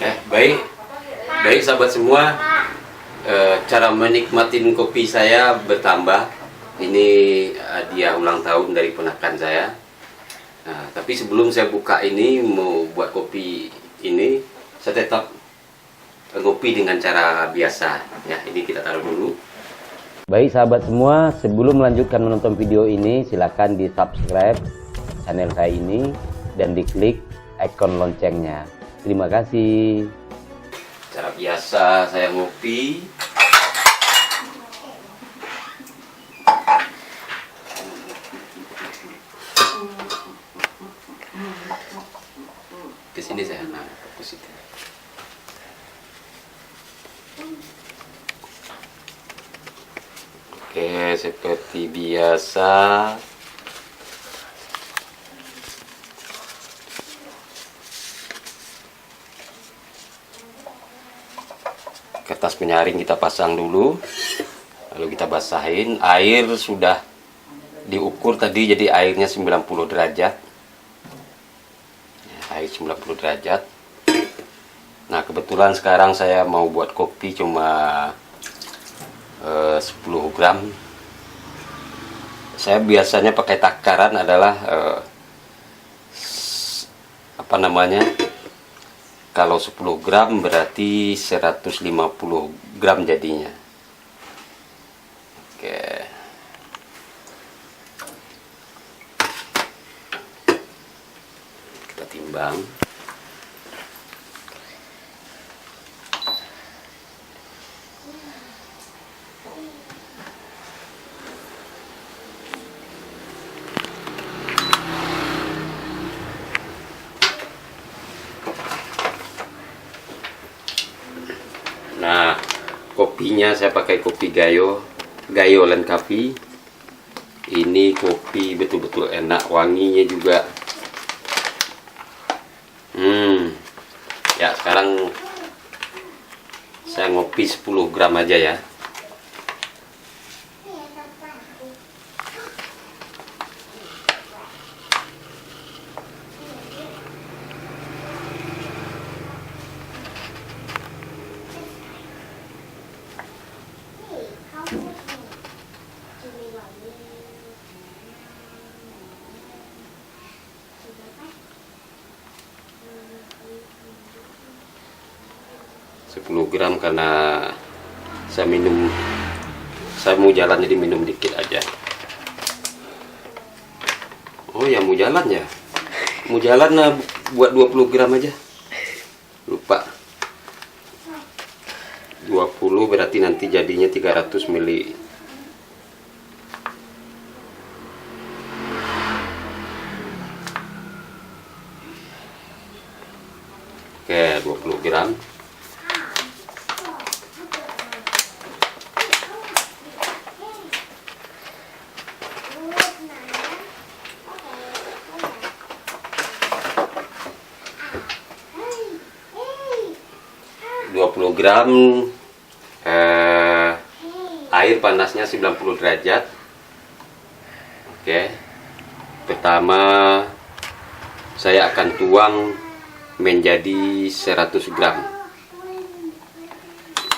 Baik, baik sahabat semua. Cara menikmatin kopi saya bertambah. Ini hadiah ulang tahun dari ponakan saya. Nah, tapi sebelum saya buka ini mau buat kopi ini, saya tetap ngopi dengan cara biasa. Ya, ini kita taruh dulu. Baik sahabat semua, sebelum melanjutkan menonton video ini, silakan di subscribe channel saya ini dan diklik ikon loncengnya. Terima kasih. Cara biasa saya ngopi. Ke sini saya fokus itu. Oke, seperti biasa. Kertas penyaring kita pasang dulu, lalu kita basahin. Air sudah diukur tadi, jadi airnya 90 derajat. Air 90 derajat. Nah, kebetulan sekarang saya mau buat kopi cuma 10 gram. Saya biasanya pakai takaran adalah apa namanya, kalau 10 gram berarti 150 gram jadinya. Oke. Kita timbang. Nah, kopinya saya pakai kopi Gayo Land Coffee. Ini kopi betul-betul enak, wanginya juga. Ya, sekarang saya ngopi 10 gram aja ya. Sepuluh gram karena saya mau jalan jadi minum dikit aja. Oh ya, mau jalan ya, mau jalan, nah, buat 20 gram aja, lupa. 20 berarti nanti jadinya 300 ml. Oke, 20 gram. Gram air panasnya 90 derajat. Oke, pertama saya akan tuang menjadi 100 gram.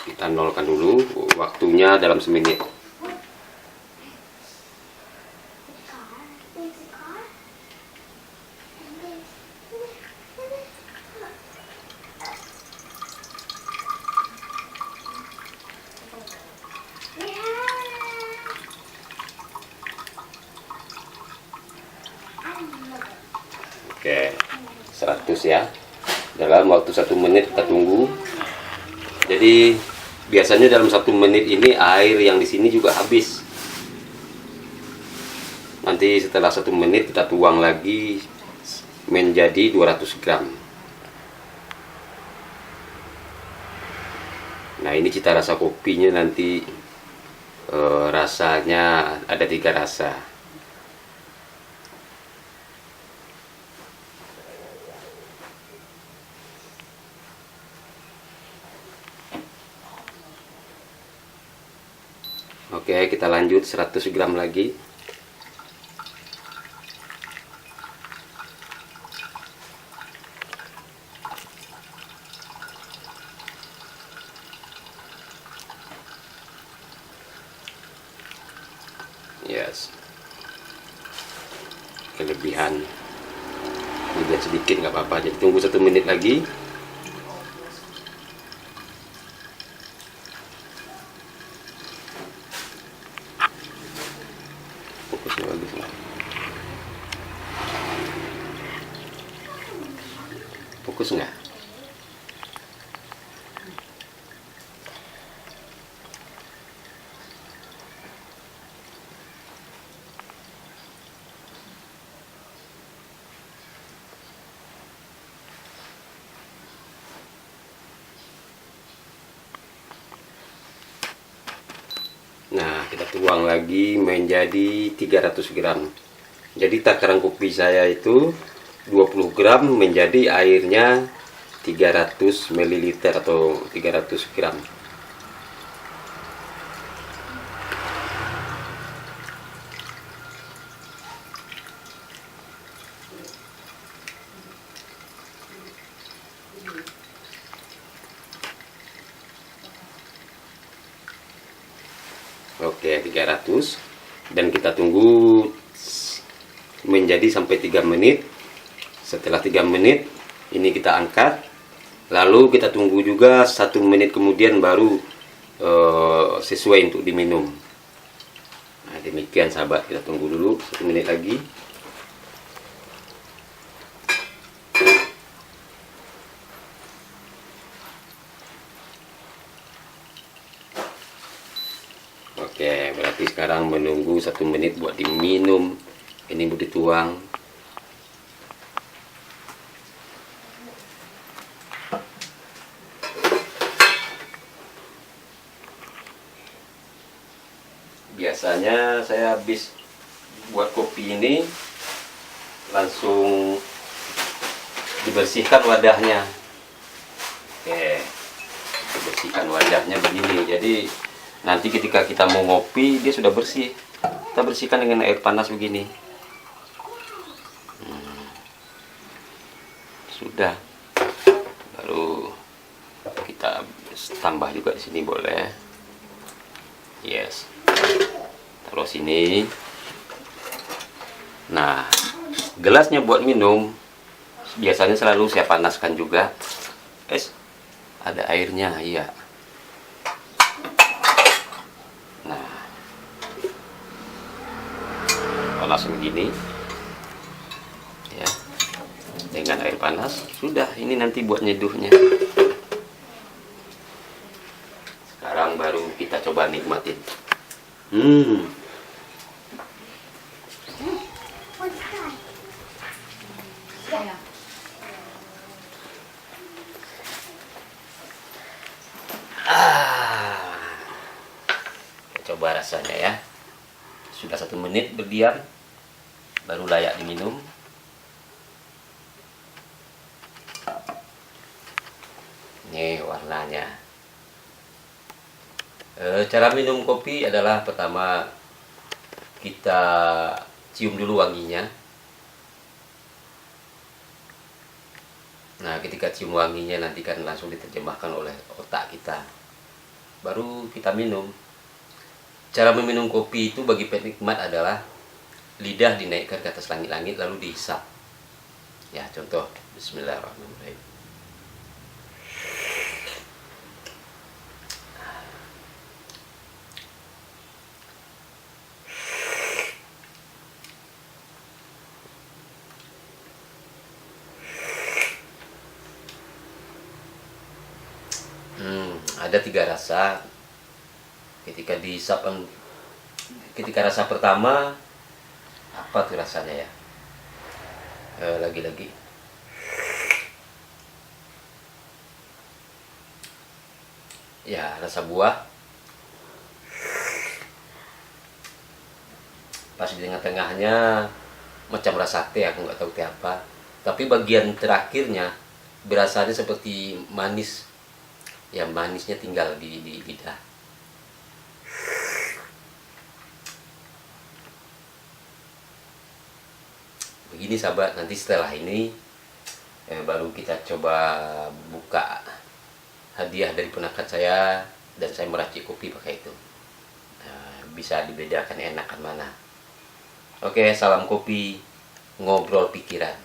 Kita nolkan dulu, waktunya dalam semenit. Oke, 100 ya. Dalam waktu 1 menit kita tunggu. Jadi biasanya dalam 1 menit ini air yang di sini juga habis. Nanti setelah 1 menit kita tuang lagi menjadi 200 gram. Nah, ini cita rasa kopinya nanti rasanya ada 3 rasa. Oke, kita lanjut 100 gram lagi. kelebihan. Juga sedikit nggak apa-apa, jadi tunggu 1 menit lagi. Fokusnya bagus lah. Fokus nggak? Nah, kita tuang lagi menjadi 300 gram. Jadi takaran kopi saya itu 20 gram menjadi airnya 300 ml atau 300 gram. Oke, 300, dan kita tunggu menjadi sampai 3 menit. Setelah 3 menit ini kita angkat, lalu kita tunggu juga 1 menit kemudian baru sesuai untuk diminum. Nah, demikian sahabat, kita tunggu dulu 1 menit lagi. Oke, berarti sekarang menunggu 1 menit buat diminum. Ini buat dituang. Biasanya saya habis buat kopi ini langsung dibersihkan wadahnya. Oke, dibersihkan wadahnya begini. Jadi nanti ketika kita mau ngopi dia sudah bersih. Kita bersihkan dengan air panas begini. Sudah. Baru kita tambah juga di sini boleh. Yes. Taruh sini. Nah, gelasnya buat minum biasanya selalu saya panaskan juga. Ada airnya, iya. Nah, panas begini ya, dengan air panas. Sudah, ini nanti buat nyeduhnya. Sekarang baru kita coba nikmatin. Coba rasanya ya. Sudah 1 menit berdiam, baru layak diminum. Ini warnanya. Cara minum kopi adalah pertama kita cium dulu wanginya. Nah, ketika cium wanginya nanti kan langsung diterjemahkan oleh otak kita. Baru kita minum. Cara meminum kopi itu bagi penikmat adalah lidah dinaikkan ke atas langit-langit lalu dihisap. Ya, contoh. Bismillahirrahmanirrahim. Ada 3 rasa. Ketika dihisap, ketika rasa pertama apa tuh rasanya ya? Lagi-lagi. Ya, rasa buah. Pas di tengah-tengahnya macam rasa teh, aku nggak tahu teh apa. Tapi bagian terakhirnya berasanya seperti manis. Ya, manisnya tinggal di lidah. Begini sahabat, nanti setelah ini baru kita coba buka hadiah dari ponakan saya, dan saya meracik kopi pakai itu. Bisa dibedakan enakan mana. Oke, salam kopi, ngobrol pikiran.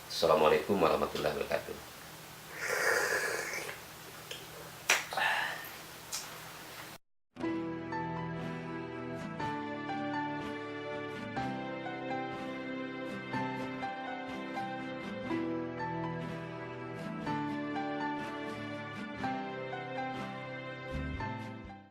Assalamualaikum warahmatullahi wabarakatuh.